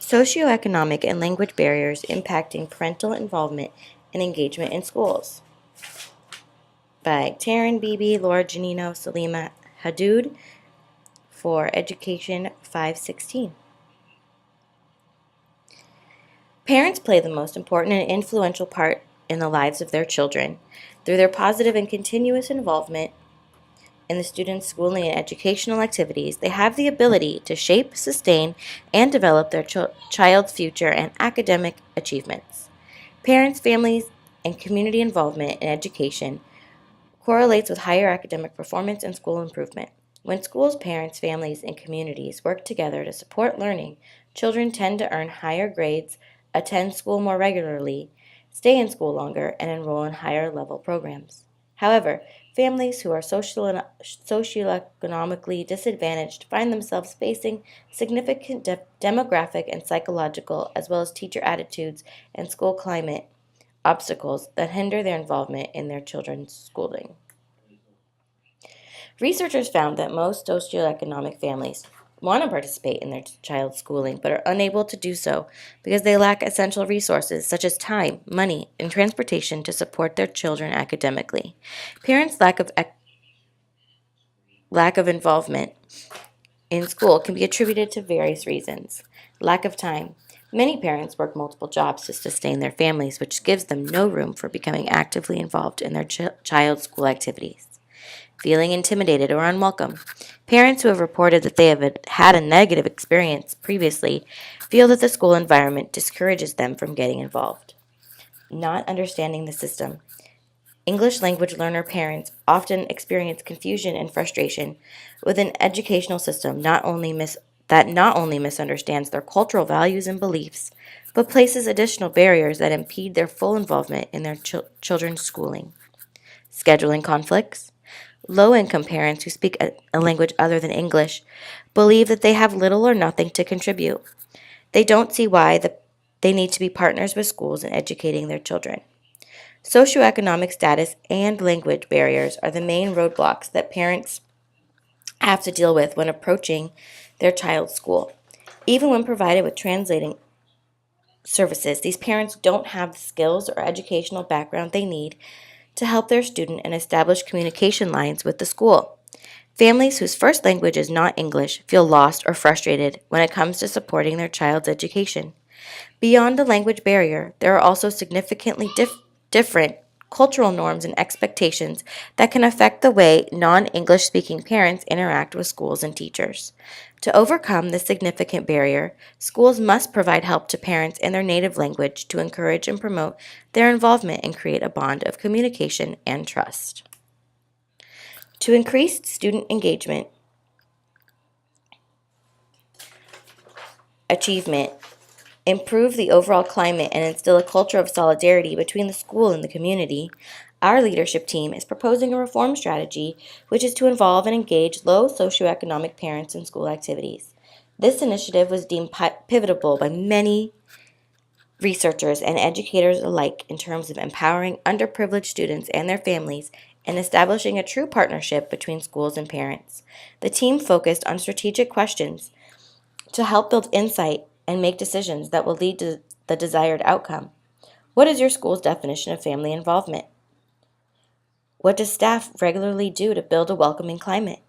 Socioeconomic and language barriers impacting parental involvement and engagement in schools by Taryn Beebe, Laura Janino, Salima Hadood for Education 516. Parents play the most important and influential part in the lives of their children. Through their positive and continuous involvement in the students' schooling and educational activities, they have the ability to shape, sustain, and develop their child's future and academic achievements. Parents, families, and community involvement in education correlates with higher academic performance and school improvement. When schools, parents, families, and communities work together to support learning, children tend to earn higher grades, attend school more regularly, stay in school longer, and enroll in higher level programs. However, families who are socioeconomically disadvantaged find themselves facing significant demographic and psychological, as well as teacher attitudes and school climate obstacles that hinder their involvement in their children's schooling. Researchers found that most socioeconomic families want to participate in their child's schooling but are unable to do so because they lack essential resources such as time, money, and transportation to support their children academically. Parents' lack of involvement in school can be attributed to various reasons. Lack of time. Many parents work multiple jobs to sustain their families, which gives them no room for becoming actively involved in their child's school activities. Feeling intimidated or unwelcome. Parents who have reported that they have had a negative experience previously feel that the school environment discourages them from getting involved. Not understanding the system. English language learner parents often experience confusion and frustration with an educational system that not only misunderstands their cultural values and beliefs, but places additional barriers that impede their full involvement in their children's schooling. Scheduling conflicts. Low-income parents who speak a language other than English believe that they have little or nothing to contribute. They don't see why they need to be partners with schools in educating their children. Socioeconomic status and language barriers are the main roadblocks that parents have to deal with when approaching their child's school. Even when provided with translating services, these parents don't have the skills or educational background they need to help their student and establish communication lines with the school. Families whose first language is not English feel lost or frustrated when it comes to supporting their child's education. Beyond the language barrier, there are also significantly different cultural norms and expectations that can affect the way non-English speaking parents interact with schools and teachers. To overcome this significant barrier, schools must provide help to parents in their native language to encourage and promote their involvement and create a bond of communication and trust. To increase student engagement, achievement, improve the overall climate, and instill a culture of solidarity between the school and the community, our leadership team is proposing a reform strategy which is to involve and engage low socioeconomic parents in school activities. This initiative was deemed pivotal by many researchers and educators alike in terms of empowering underprivileged students and their families and establishing a true partnership between schools and parents. The team focused on strategic questions to help build insight and make decisions that will lead to the desired outcome. What is your school's definition of family involvement? What does staff regularly do to build a welcoming climate?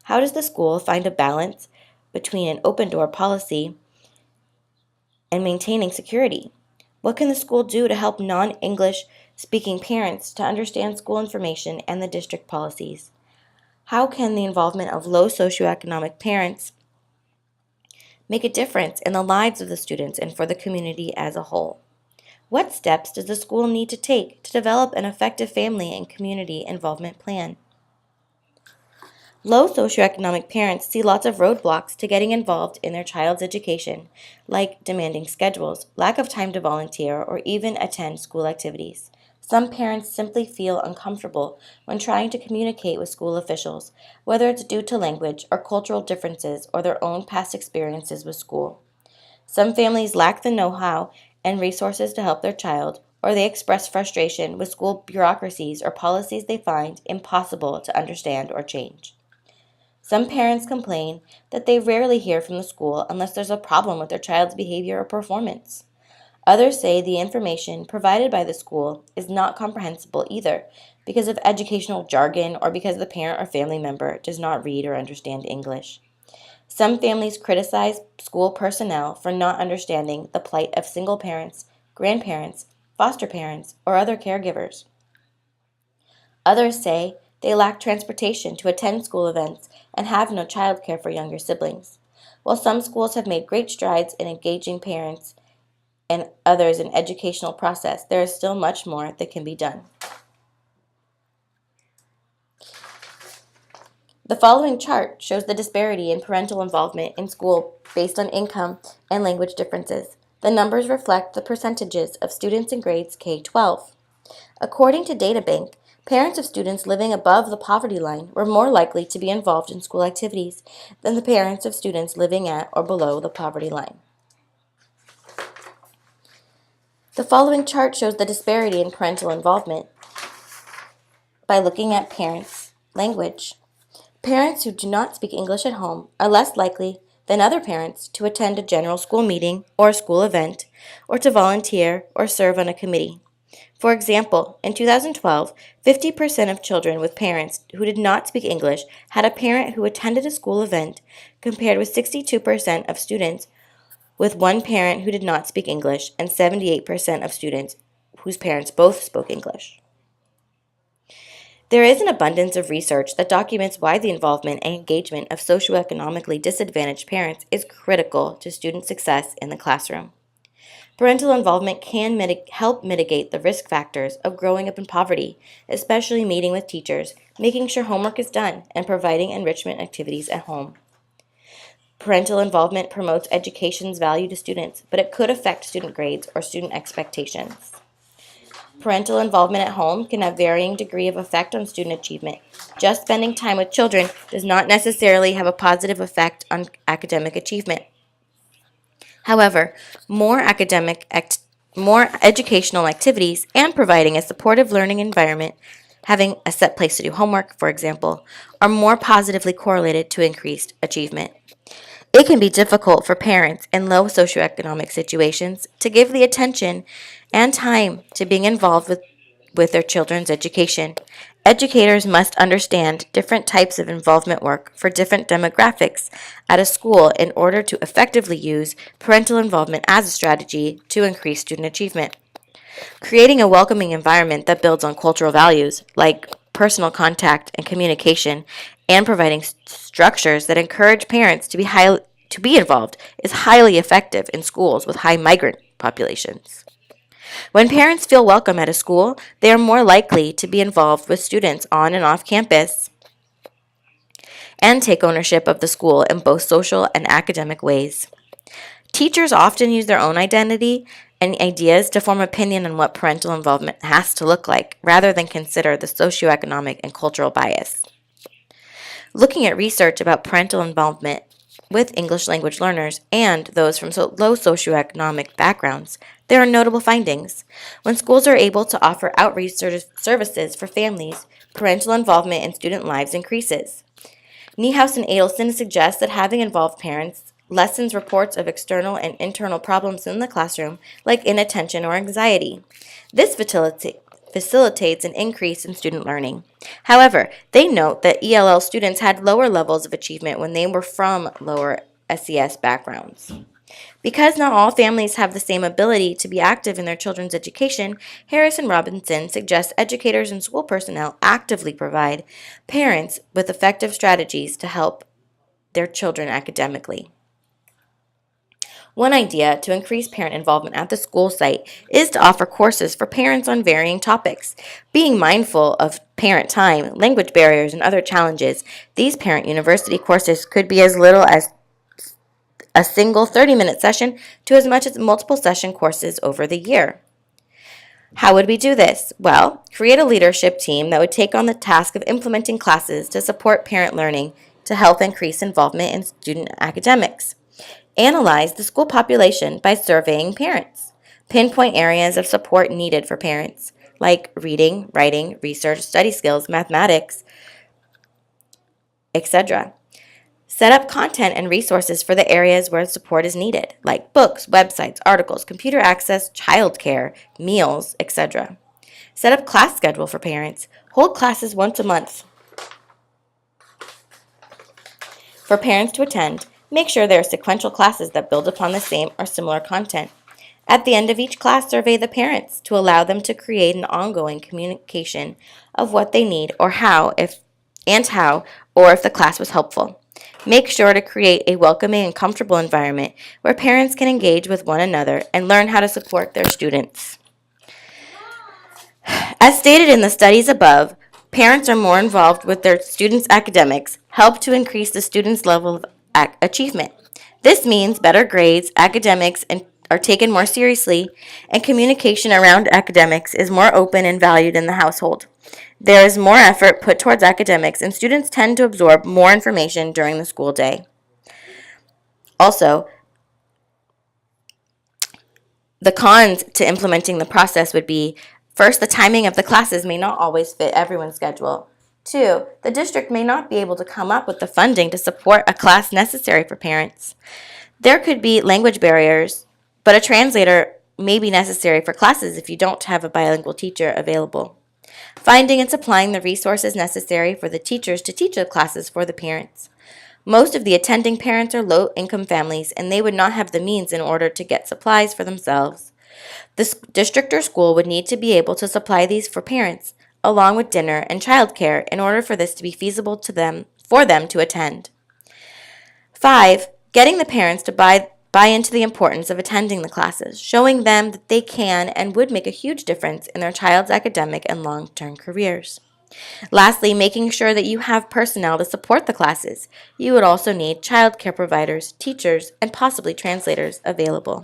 How does the school find a balance between an open door policy and maintaining security? What can the school do to help non-English speaking parents to understand school information and the district policies? How can the involvement of low socioeconomic parents make a difference in the lives of the students and for the community as a whole? What steps does the school need to take to develop an effective family and community involvement plan? Low socioeconomic parents see lots of roadblocks to getting involved in their child's education, like demanding schedules, lack of time to volunteer, or even attend school activities. Some parents simply feel uncomfortable when trying to communicate with school officials, whether it's due to language or cultural differences or their own past experiences with school. Some families lack the know-how and resources to help their child, or they express frustration with school bureaucracies or policies they find impossible to understand or change. Some parents complain that they rarely hear from the school unless there's a problem with their child's behavior or performance. Others say the information provided by the school is not comprehensible either because of educational jargon or because the parent or family member does not read or understand English. Some families criticize school personnel for not understanding the plight of single parents, grandparents, foster parents, or other caregivers. Others say they lack transportation to attend school events and have no childcare for younger siblings. While some schools have made great strides in engaging parents and others in educational process, there is still much more that can be done. The following chart shows the disparity in parental involvement in school based on income and language differences. The numbers reflect the percentages of students in grades K-12. According to DataBank, parents of students living above the poverty line were more likely to be involved in school activities than the parents of students living at or below the poverty line. The following chart shows the disparity in parental involvement by looking at parents' language. Parents who do not speak English at home are less likely than other parents to attend a general school meeting or a school event, or to volunteer or serve on a committee. For example, in 2012, 50% of children with parents who did not speak English had a parent who attended a school event, compared with 62% of students with one parent who did not speak English and 78% of students whose parents both spoke English. There is an abundance of research that documents why the involvement and engagement of socioeconomically disadvantaged parents is critical to student success in the classroom. Parental involvement can help mitigate the risk factors of growing up in poverty, especially meeting with teachers, making sure homework is done, and providing enrichment activities at home. Parental involvement promotes education's value to students, but it could affect student grades or student expectations. Parental involvement at home can have varying degree of effect on student achievement. Just spending time with children does not necessarily have a positive effect on academic achievement. However, more educational activities and providing a supportive learning environment, having a set place to do homework, for example, are more positively correlated to increased achievement. It can be difficult for parents in low socioeconomic situations to give the attention and time to being involved with their children's education. Educators must understand different types of involvement work for different demographics at a school in order to effectively use parental involvement as a strategy to increase student achievement. Creating a welcoming environment that builds on cultural values like personal contact and communication, and providing structures that encourage parents to be involved is highly effective in schools with high migrant populations. When parents feel welcome at a school, they are more likely to be involved with students on and off campus and take ownership of the school in both social and academic ways. Teachers often use their own identity and ideas to form opinion on what parental involvement has to look like, rather than consider the socioeconomic and cultural bias. Looking at research about parental involvement with English language learners and those from low socioeconomic backgrounds, there are notable findings. When schools are able to offer outreach services for families, parental involvement in student lives increases. Niehaus and Adelson suggest that having involved parents lessens reports of external and internal problems in the classroom, like inattention or anxiety. This facilitates an increase in student learning. However, they note that ELL students had lower levels of achievement when they were from lower SES backgrounds. Because not all families have the same ability to be active in their children's education, Harris and Robinson suggest educators and school personnel actively provide parents with effective strategies to help their children academically. One idea to increase parent involvement at the school site is to offer courses for parents on varying topics. Being mindful of parent time, language barriers, and other challenges, these parent university courses could be as little as a single 30-minute session to as much as multiple session courses over the year. How would we do this? Well, create a leadership team that would take on the task of implementing classes to support parent learning to help increase involvement in student academics. Analyze the school population by surveying parents. Pinpoint areas of support needed for parents, like reading, writing, research, study skills, mathematics, etc. Set up content and resources for the areas where support is needed, like books, websites, articles, computer access, childcare, meals, etc. Set up class schedule for parents. Hold classes once a month for parents to attend. Make sure there are sequential classes that build upon the same or similar content. At the end of each class, survey the parents to allow them to create an ongoing communication of what they need or how, or if the class was helpful. Make sure to create a welcoming and comfortable environment where parents can engage with one another and learn how to support their students. As stated in the studies above, parents are more involved with their students' academics, help to increase the students' level of achievement. This means better grades, academics, are taken more seriously, and communication around academics is more open and valued in the household. There is more effort put towards academics, and students tend to absorb more information during the school day. Also, the cons to implementing the process would be: first, the timing of the classes may not always fit everyone's schedule. 2, the district may not be able to come up with the funding to support a class necessary for parents. There could be language barriers, but a translator may be necessary for classes if you don't have a bilingual teacher available. Finding and supplying the resources necessary for the teachers to teach the classes for the parents. Most of the attending parents are low-income families, and they would not have the means in order to get supplies for themselves. The district or school would need to be able to supply these for parents, along with dinner and childcare, in order for this to be feasible for them to attend. 5, getting the parents to buy into the importance of attending the classes, showing them that they can and would make a huge difference in their child's academic and long-term careers. Lastly, making sure that you have personnel to support the classes. You would also need child care providers, teachers, and possibly translators available.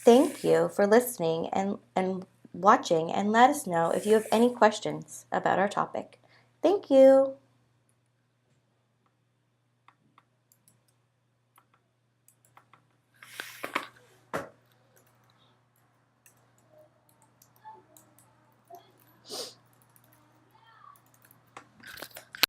Thank you for listening and watching, and let us know if you have any questions about our topic. Thank you.